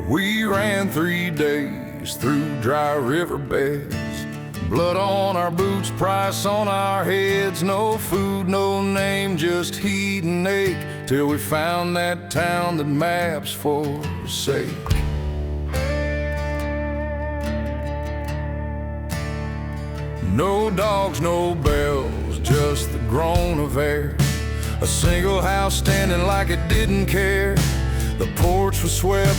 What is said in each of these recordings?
We ran 3 days through dry riverbeds, blood on our boots, price on our heads. No food, no name, just heat and ache, till we found that town that maps forsake. No dogs, no bells, just the groan of air. A single house standing like it didn't care. The porch was swept,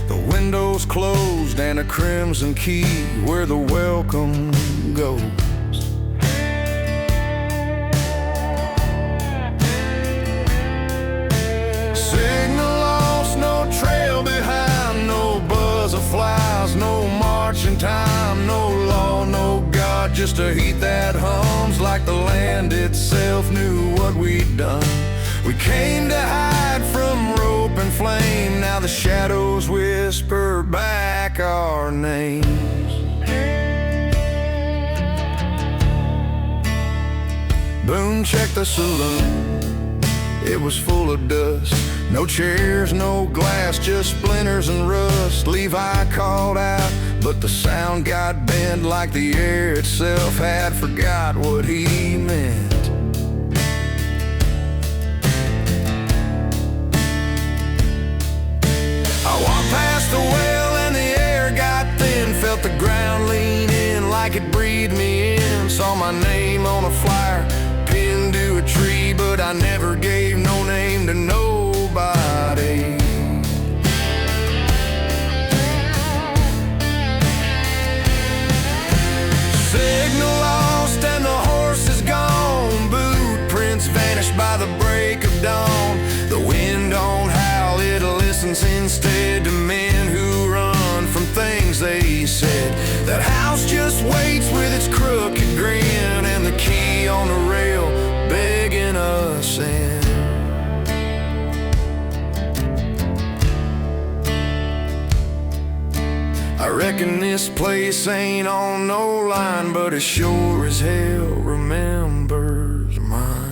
the windows closed, and a crimson key where the welcome goes. Signal lost, no trail behind, no buzz of flies, no marching time, no law, no God, just a heat that hums like the land itself knew what we'd done. We came to hide from rope and flame, now the shadows whisper back our names. Boone checked the saloon, it was full of dust. No chairs, no glass, just splinters and rust. Levi called out, but the sound got bent like the air itself had forgot what he meant. I walked past the well and the air got thin, felt the ground lean in like it breathed me in. Saw my name on a flyer, pinned to a tree, but I never gave no name to nobody. Signal lost and the horse is gone, boot prints vanished by the break of dawn. The wind don't howl, it listens instead to men who run from things they said. That house just waits with its crooked grin and the key on the rail begging us in. I reckon this place ain't on no line, but it sure as hell remembers mine.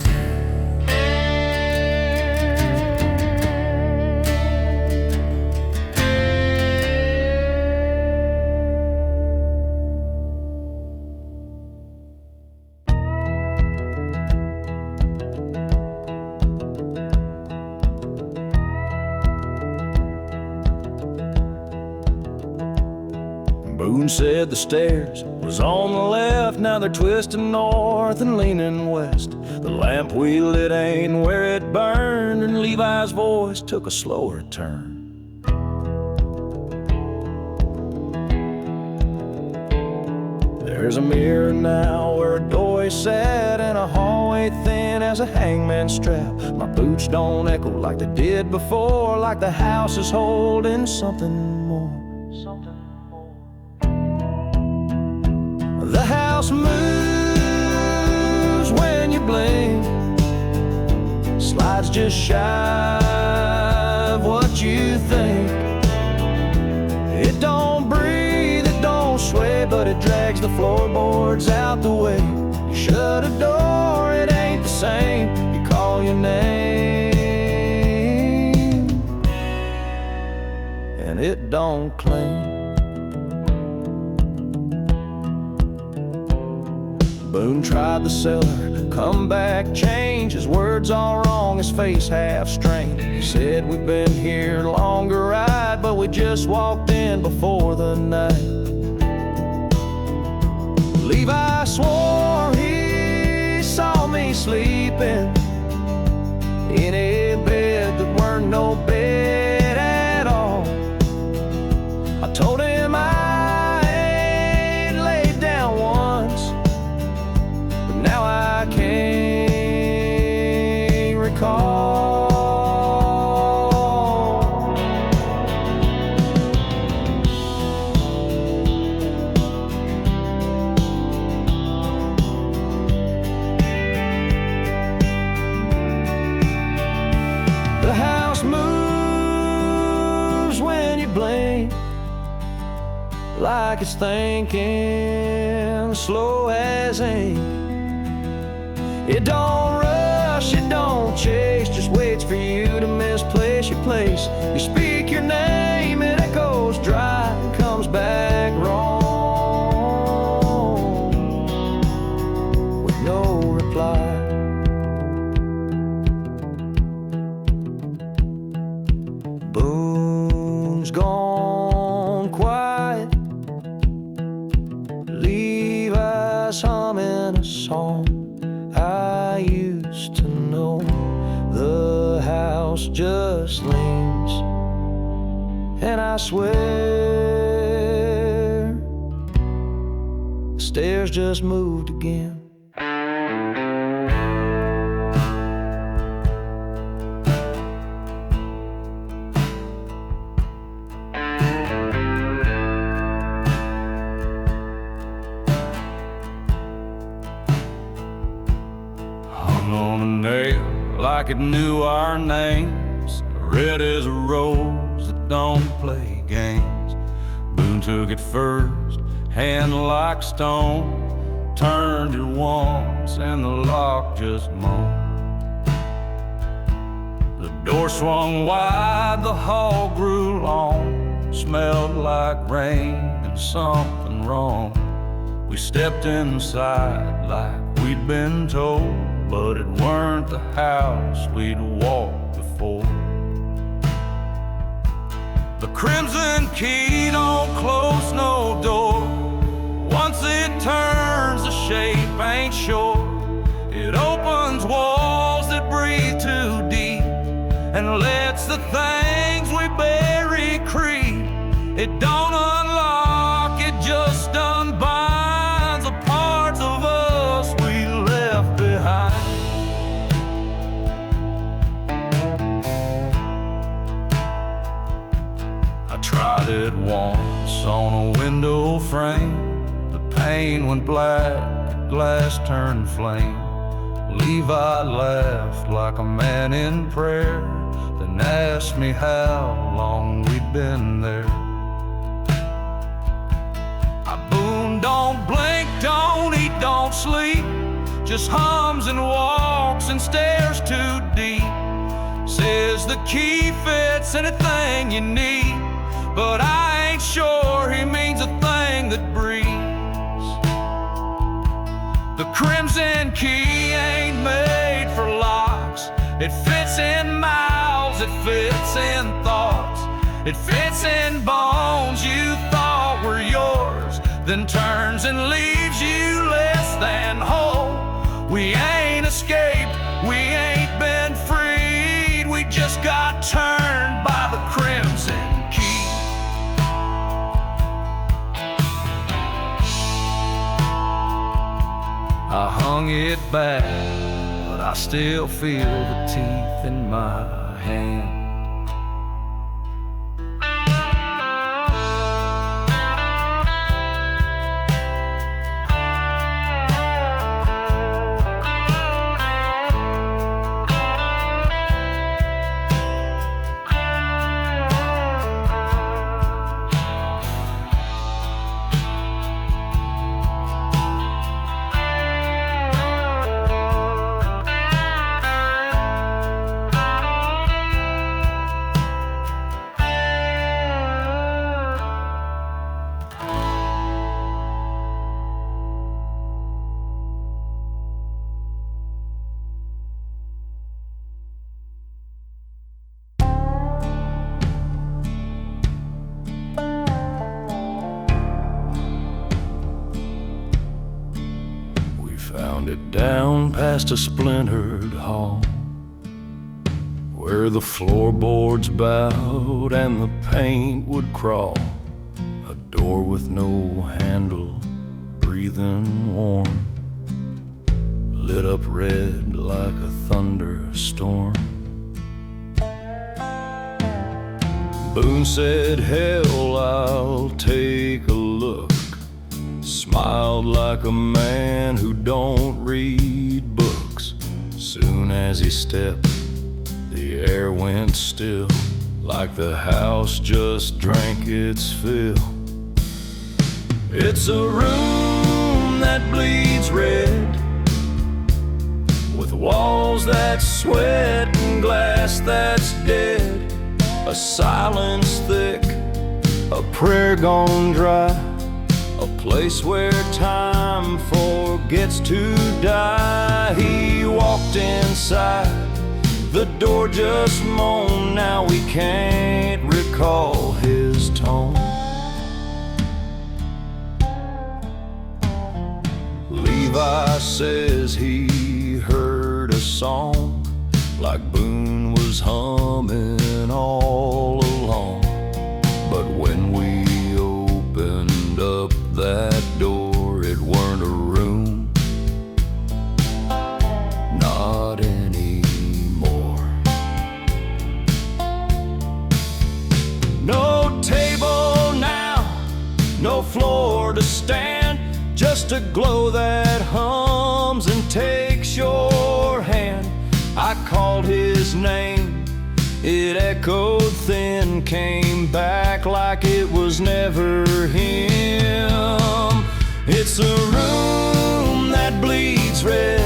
Boone said the stairs was on the left, now they're twisting north and leaning west. The lamp we lit ain't where it burned, and Levi's voice took a slower turn. There's a mirror now where a doorway sat, and a hallway thin as a hangman's strap. My boots don't echo like they did before, like the house is holding something more. The house moves when you blink, slides just shy of what you think. It don't breathe, it don't sway, but it drags the floorboards out the way. You shut a door, it ain't the same. You call your name, and it don't cling. Boone tried the cellar, come back, change. His words all wrong, his face half strained. He said we've been here longer ride, but we just walked in before the night. Levi swore he saw me sleeping in a bed that weren't no bed at all. I told him I ain't laid down once, now I can't recall. The house moves when you blink, like it's thinking, slow as ink. It don't rush, it don't chase, just waits for you to misplace your place. You speak your name, it echoes fly. Boone's gone quiet, Levi's humming a song I used to know. The house just leans, and I swear the stairs just moved again. Hung on a nail like it knew our names, red as a rose that don't play games. Boone took it first, hand like stone, turned it once and the lock just moaned. The door swung wide, the hall grew long, smelled like rain and something wrong. We stepped inside like we'd been told, but it weren't the house we'd walked before. The crimson key don't close no door. Once it turns, the shape ain't sure. It opens walls that breathe too deep and lets the things we bury creep. It don't unlock, it just unbinds the parts of us we left behind. I tried it once on a window frame. The pane went black, the glass turned flame. Levi laughed like a man in prayer, then asked me how long we'd been there. Boone don't blink, don't eat, don't sleep, just hums and walks and stares too deep. Says the key fits anything you need, but I ain't sure he means a thing that breathes. The crimson key ain't made for locks. It fits in mouths, it fits in thoughts, it fits in bones you thought were yours, then turns and leaves you less than whole. We ain't escaped, we ain't been freed, we just got turned by the crimson key. I hung it back, but I still feel the teeth in my hand. Found it down past a splintered hall, where the floorboards bowed and the paint would crawl. A door with no handle, breathing warm, lit up red like a thunderstorm. Boone said, "Hell, I'll take a look." Smiled like a man who don't read books. Soon as he stepped, the air went still, like the house just drank its fill. It's a room that bleeds red, with walls that sweat and glass that's dead. A silence thick, a prayer gone dry, a place where time forgets to die. He inside. The door just moaned, now we can't recall his tone. Levi says he heard a song like Boone was humming all along. But when we opened up that door, it weren't a room, not anymore. No table now, no floor to stand, just a glow that hums and takes your hand. I called his name, it echoed thin, came back like it was never him. It's a room that bleeds red,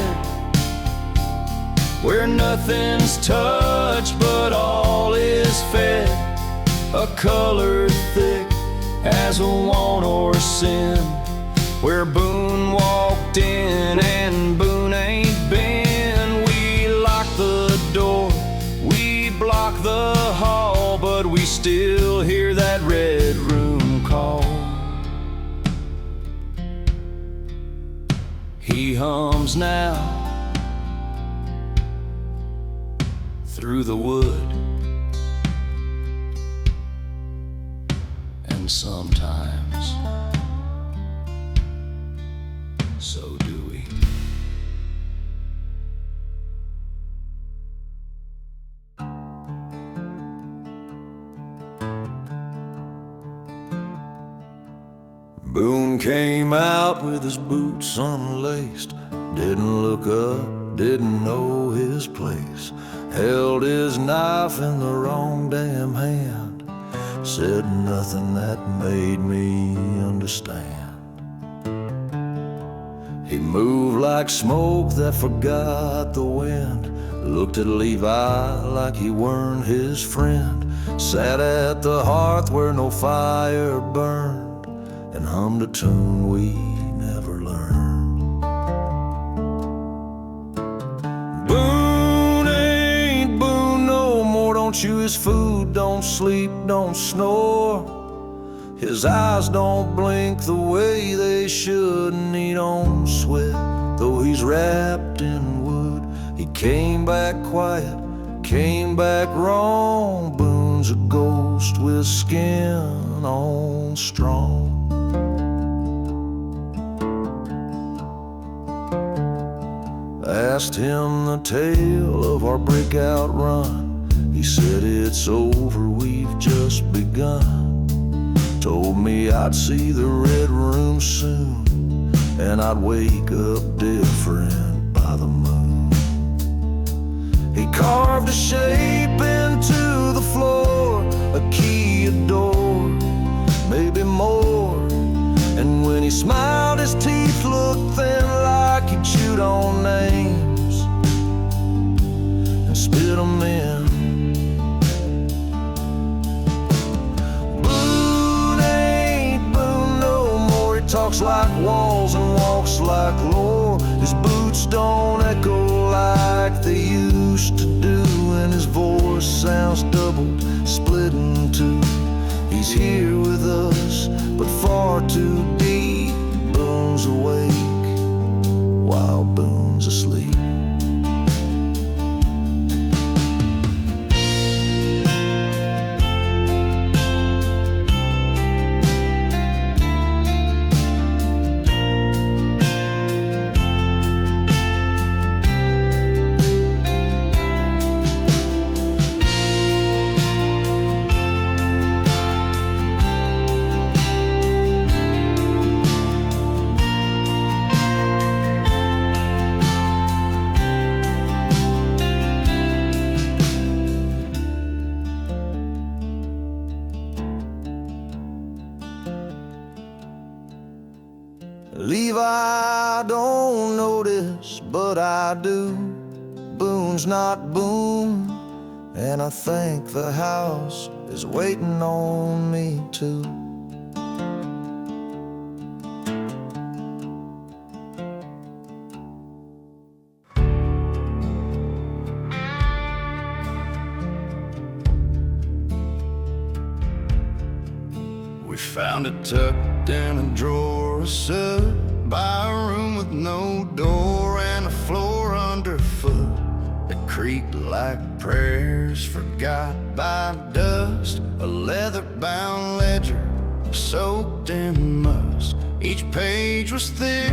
where nothing's touched but all is fed, a color thick as a want or sin, where Boone walked in and Boone ain't been. We lock the door, we block the hall, but we still hear that red room call. He hums now through the wood, and sometimes so do we. Boone came out with his boots unlaced, didn't look up, didn't know his place, held his knife in the wrong damn hand, said nothing that made me understand. He moved like smoke that forgot the wind, looked at Levi like he weren't his friend, sat at the hearth where no fire burned, and hummed a tune we never learned. Boone ain't Boone no more, don't chew his food, don't sleep, don't snore. His eyes don't blink the way they should, and he don't sweat, though he's wrapped in wood. He came back quiet, came back wrong. Boone's a ghost with skin on strong. Asked him the tale of our breakout run, he said it's over, we've just begun. Told me I'd see the red room soon, and I'd wake up different by the moon. He carved a shape into the floor, a key, a door, maybe more. And when he smiled, his teeth looked thin like he chewed on names and spit them in. Talks like walls and walks like lore. His boots don't echo like they used to do, and his voice sounds doubled, split in two. He's here with us, but far too deep. Boone's awake while Boone's asleep. Levi don't notice, but I do. Boone's not Boone, and I think the house is waiting on me too. Found it tucked in a drawer, sat by a room with no door and a floor underfoot. It creaked like prayers forgot by dust. A leather-bound ledger soaked in musk. Each page was thick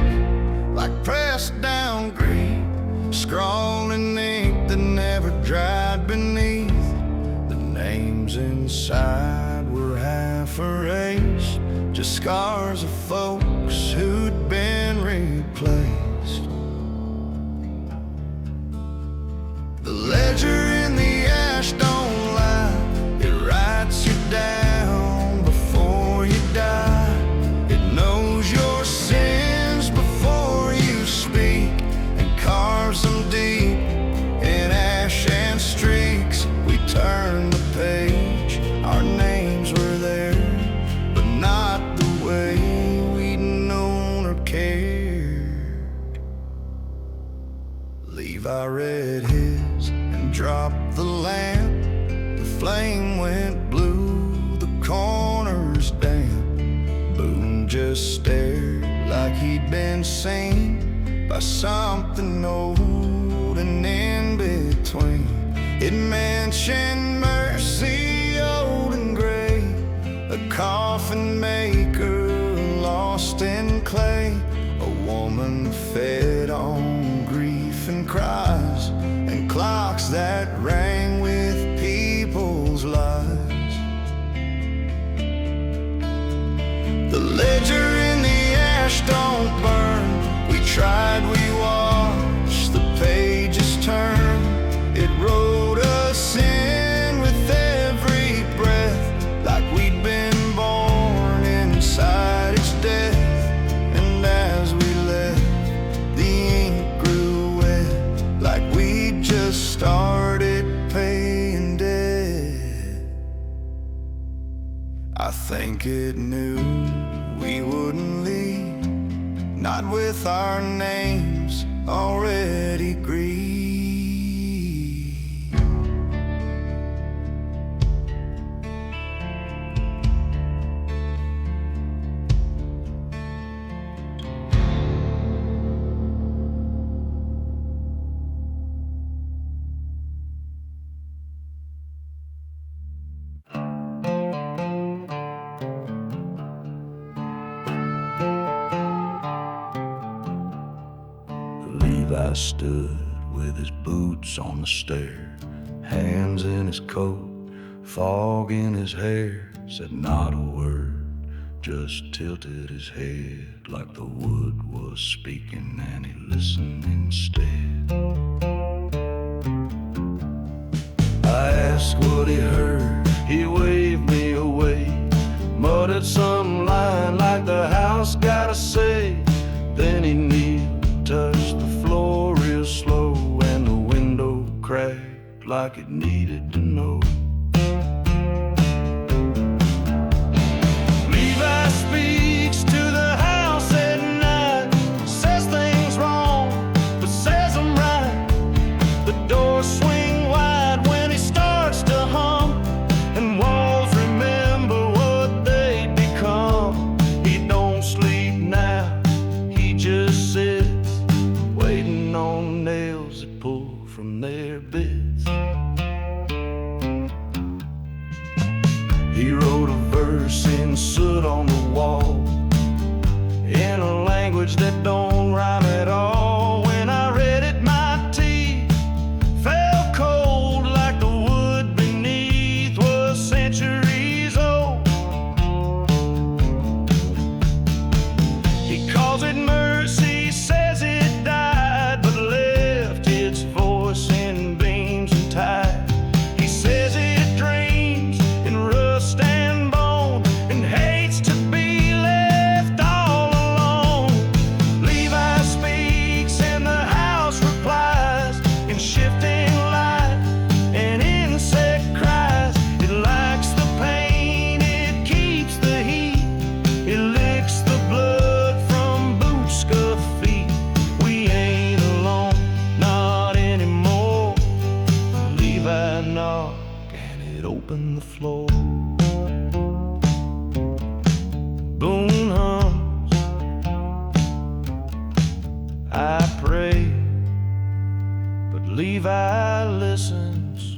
like pressed down grease, scrawling ink that never dried beneath. The names inside were half erased, just scars of folks who'd been replaced. The ledger in the ash don't lie, it writes you down before you die. It knows your sins before you speak and carves them deep in ash and streaks. We turned the page, our names were there, but not the way we'd known or cared. Levi read his and dropped the lamp. The flame went blue, the corners damp. Boone just stared like he'd been seen by something old and in between. It mentioned Mercy, old and gray, a coffin maker lost in clay, a woman fed on grief and cries, and clocks that rang with people's lives. The ledger in the ash don't burn. We tried, we watched the pages turn. It wrote us in with every breath, like we'd been born inside its death. And as we left, the ink grew wet, like we'd just started paying debt. I think it knew we wouldn't leave, not with our names already grieved. Levi stood with his boots on the stair, hands in his coat, fog in his hair. Said not a word, just tilted his head like the wood was speaking, and he listened instead. I asked what he heard, he waved me away, muttered some line like the house gotta say. Then he kneeled, touched the floor real slow, and the window cracked like it needed to know. Levi speaks to the house at night, says things wrong, but says them right. The doors swing wide when he starts to hum, and walls remember what they'd become. He don't sleep now, he just sits, waiting on nails that pull from their bits. He wrote a verse in soot on the wall, in a language that don't rhyme at all. When I read it, my teeth felt cold, like the wood beneath was centuries old. He calls it mercy, says it died, but left its voice in beams and tide. He says it dreams in rust and bone, and hates to be left all alone. Levi speaks and the house replies in shifting light and insect cries. It likes the pain, it keeps the heat, it licks the blood from boot scuffed feet. We ain't alone, not anymore. Levi knocked and it opened the floor. Levi listens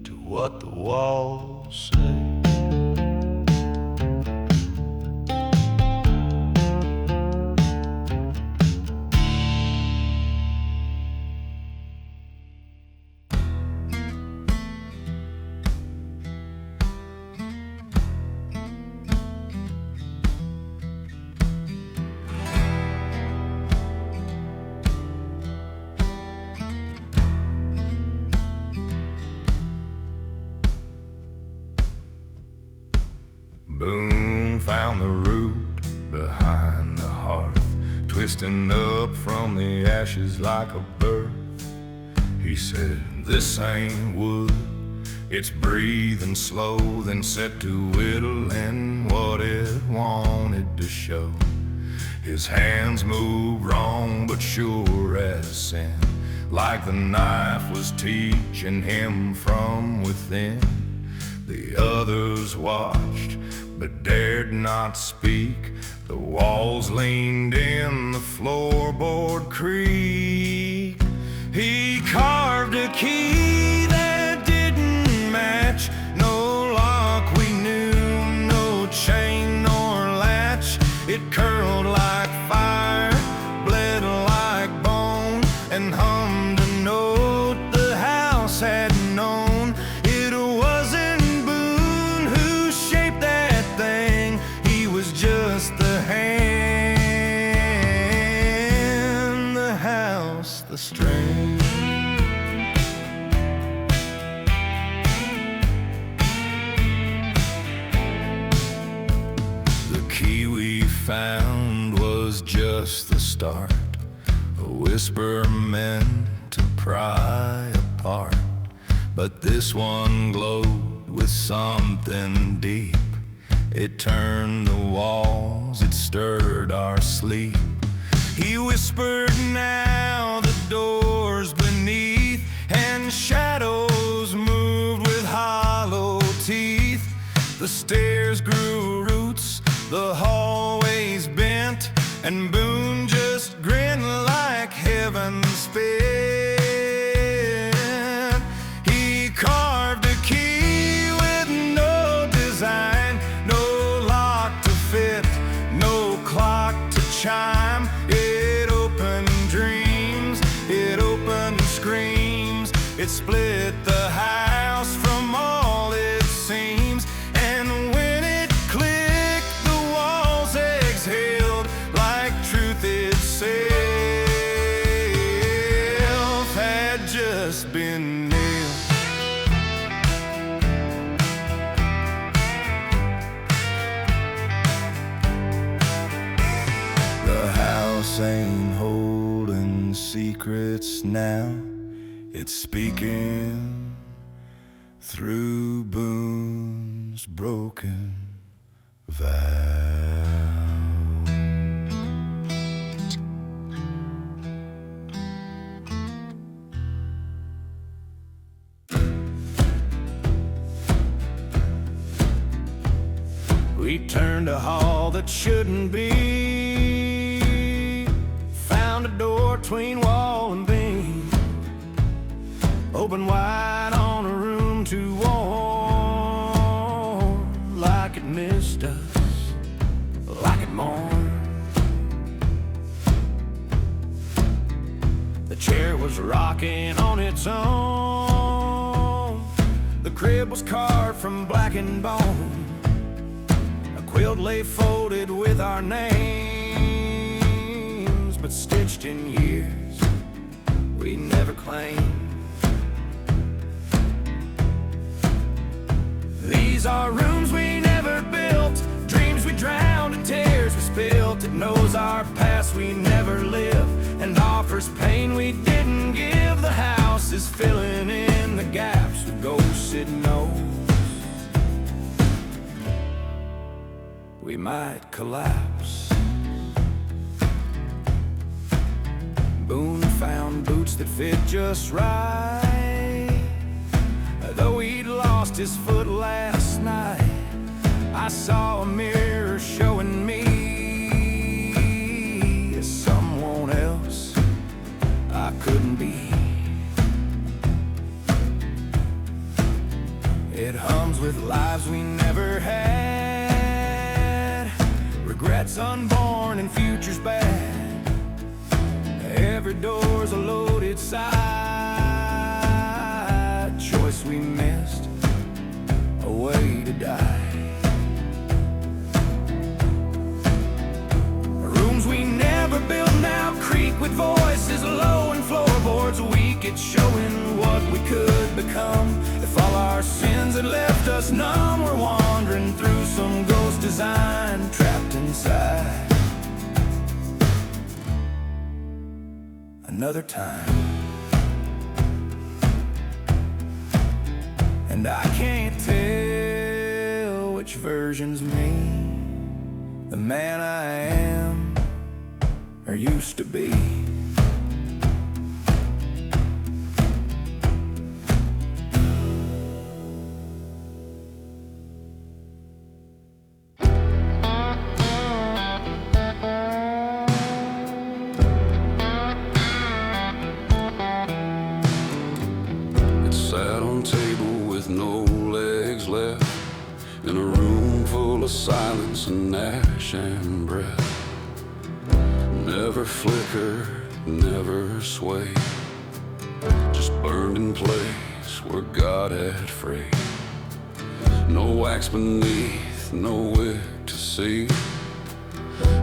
to what the walls say. Boone found the root behind the hearth, twisting up from the ashes like a birth. He said, "This ain't wood, it's breathing slow," then set to whittling what it wanted to show. His hands moved wrong but sure as sin, like the knife was teaching him from within. The others watched but dared not speak. The walls leaned in, the floorboard creaked. He carved a key that didn't match, no lock we knew, no chain nor latch. It curled like fire, bled like bone, and hummed a note the house had known. It wasn't Boone who shaped that thing, he was just the hand, the house, the string. The key we found was just the start, a whisper meant to pry apart. But this one glowed with something deep. It turned the walls, it stirred our sleep. He whispered, "Now the doors beneath," and shadows moved with hollow teeth. The stairs grew roots, the hallways bent, and Boone just grinned like heaven spent. He carved a key with no design, no lock to fit, no clock to chime. It opened dreams, it opened screams, it split the house from all its seams. And when it clicked, the walls exhaled like truth itself had just been nailed. The house ain't holding secrets now, it's speaking through Boone's broken vow. We turned a hall that shouldn't be, found a door between wall and beam, open wide on a room too warm, like it missed us, like it mourned. The chair was rocking on its own, the crib was carved from blackened bone, a quilt lay folded with our names, but stitched in years we never claimed. These are rooms we never built, dreams we drowned and tears we spilt. It knows our past we never live, and offers pain we didn't give. The house is filling in the gaps with ghosts it knows. We might collapse. Boone found boots that fit just right, though he'd lost his foot last night. I saw a mirror showing me as someone else. I couldn't be. It hums with lives we never had, regrets unborn and futures bad. Every door's a loaded side, choice we missed, a way to die. Rooms we never built now creak with voices low and floorboards weak. It's showing what we could become. If all our sins had left us numb, we're wandering through some ghost design, trapped inside. Another time, and I can't tell which version's me, the man I am or used to be. Sat on table with no legs left, in a room full of silence and ash and breath. Never flickered, never swayed, just burned in place where God had frayed. No wax beneath, no wick to see,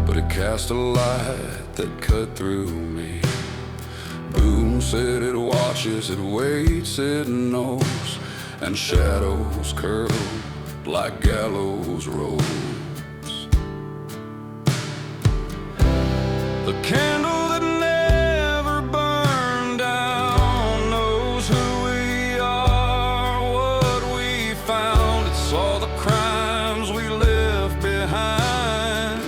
but it cast a light that cut through me. Boom said it watches, it waits, it knows, and shadows curl like gallows ropes. The candle that never burned down knows who we are, what we found. It's all the crimes we left behind,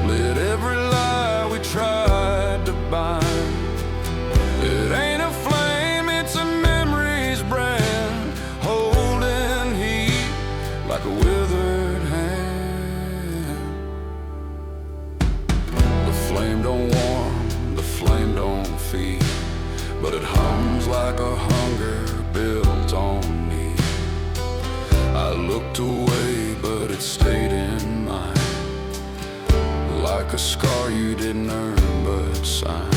lit every lie we tried to bind. It ain't a flame, it's a memory's brand, holding heat like a withered hand. The flame don't warm, the flame don't feed, but it hums like a hunger built on me. I looked away, but it stayed in mine, like a scar you didn't earn but sign.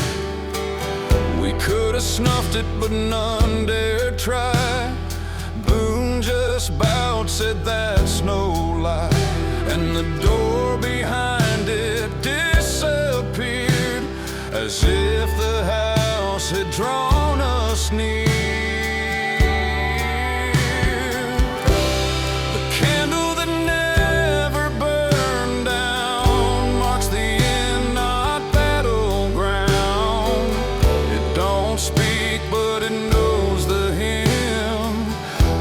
We could have snuffed it, but none dared try. Boone just bowed, said that's no lie, and the door behind it disappeared, as if the house had drawn us near. The candle that never burned down marks the end, not battleground. Don't speak, but it knows the hymn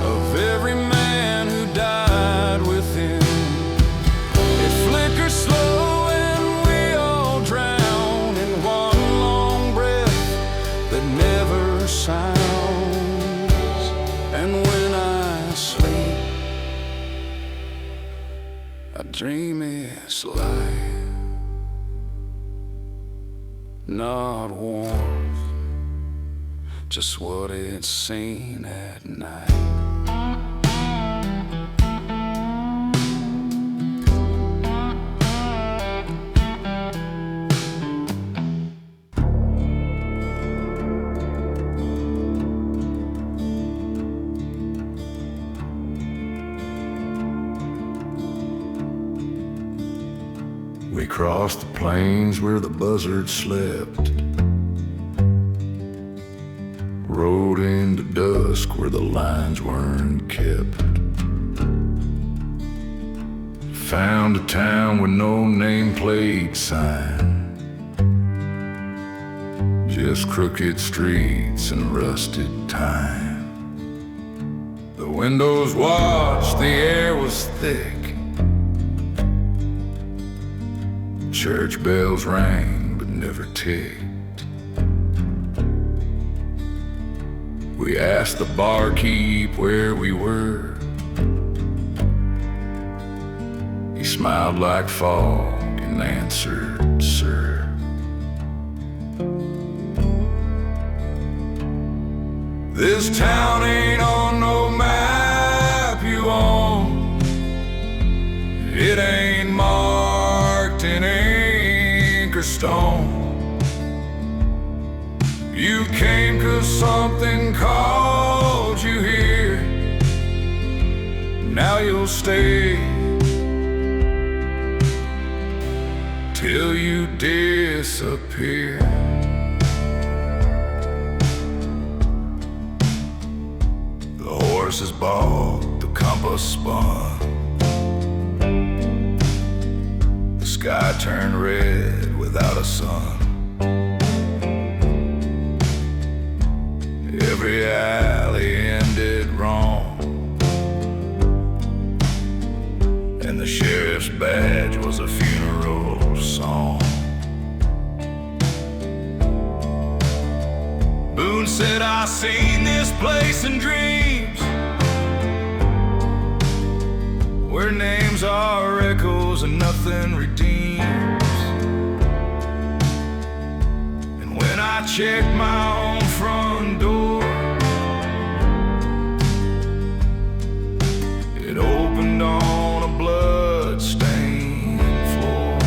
of every man who died within. It flickers slow and we all drown in one long breath that never sounds. And when I sleep, I dream it's light, not warmth, just what it's seen at night. We crossed the plains where the buzzards slept, rode into dusk where the lines weren't kept. Found a town with no nameplate sign, just crooked streets and rusted time. The windows watched, the air was thick, church bells rang but never ticked. We asked the barkeep where we were. He smiled like fog and answered, "Sir." This town ain't on no map you own. It ain't marked in ink or stone. You came 'cause something called you here. Now you'll stay till you disappear. The horse is balked, the compass spun. The sky turned red without a sun. Every alley ended wrong, and the sheriff's badge was a funeral song. Boone said, I seen this place in dreams, where names are echoes and nothing redeems. And when I checked my own front door, it opened on a blood-stained floor.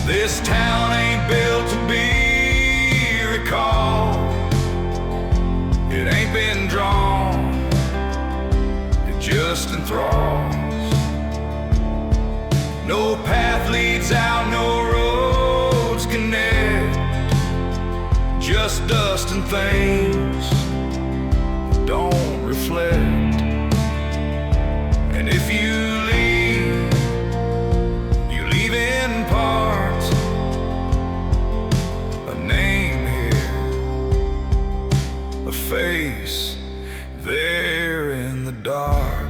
This town ain't built to be recalled. It ain't been drawn, it just enthralls. No path leads out, no roads connect, just dust and things don't reflect. And if you leave in parts, a name here, a face there in the dark.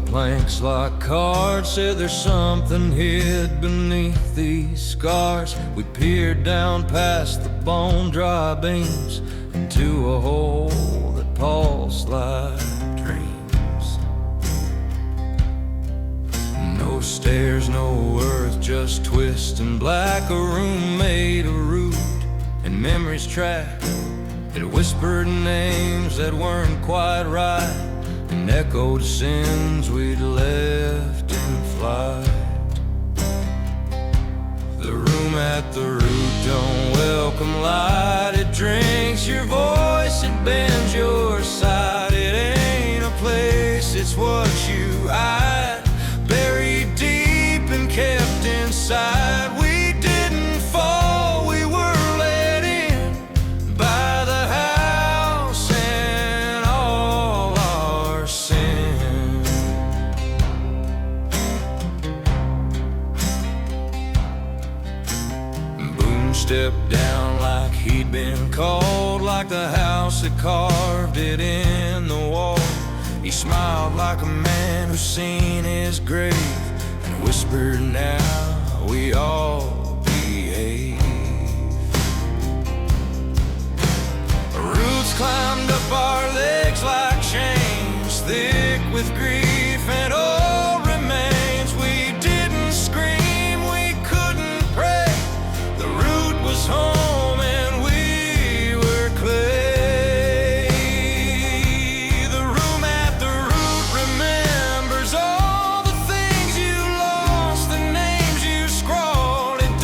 Planks like cards, said there's something hid beneath these scars. We peered down past the bone-dry beams into a hole that pulsed like dreams. No stairs, no earth, just twist and black. A room made of root and memories trapped. It whispered names that weren't quite right and echoed sins we'd left in flight. The room at the root don't welcome light. It drinks your voice, it bends your side. It ain't a place, it's what you hide, buried deep and kept inside. We didn't fall, we were let in by the house and all our sin. Boone stepped down like he'd been called, like the house that carved it in the wall. He smiled like a man who's seen his grave and whispered, now we all behave. Roots climbed up our legs like chains, thick with grief and old remains. We didn't scream, we couldn't pray. The root was home and we were clay. The room at the root remembers all the things you lost, the names you scrawled. It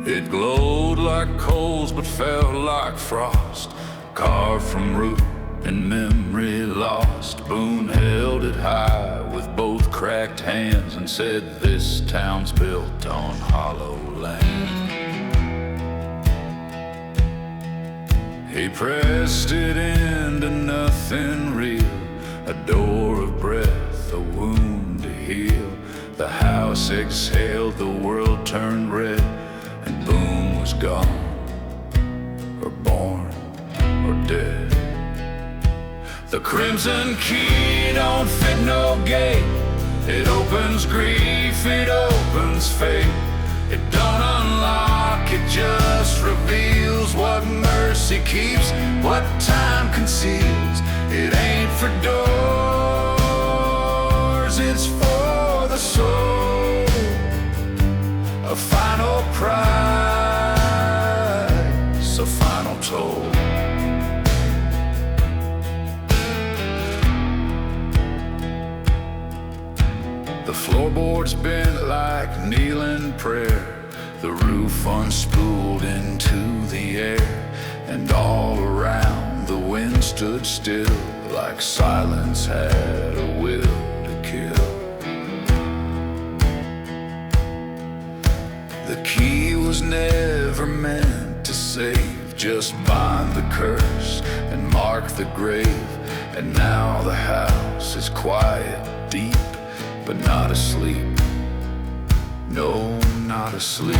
It glowed like coals but felt like frost, carved from root and memory lost. Boone held it high with both cracked hands and said, "This town's built on hollow land." He pressed it into nothing real, a door of breath, a wound to heal. The house exhaled, the world turned red, and Boone was gone, or born, or dead. The crimson key don't fit no gate. It opens grief, it opens fate. It don't unlock, it just reveals what mercy keeps, what time conceals. It ain't for doors, it's for the soul. A final price, a final toll. The floorboards bent like kneeling prayer, the roof unspooled into the air, and all around the wind stood still, like silence had a will to kill. The key was never meant to save, just bind the curse and mark the grave. And now the house is quiet, deep, but not asleep. No, not asleep.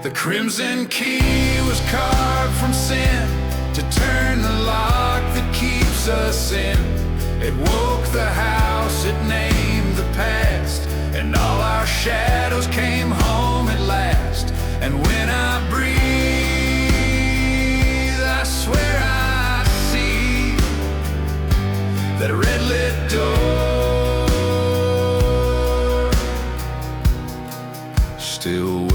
The crimson key was carved from sin to turn the lock that keeps us in. It woke the house, it named the past, and all our shadows came home at last. And when I breathe, I swear I see that red lit door still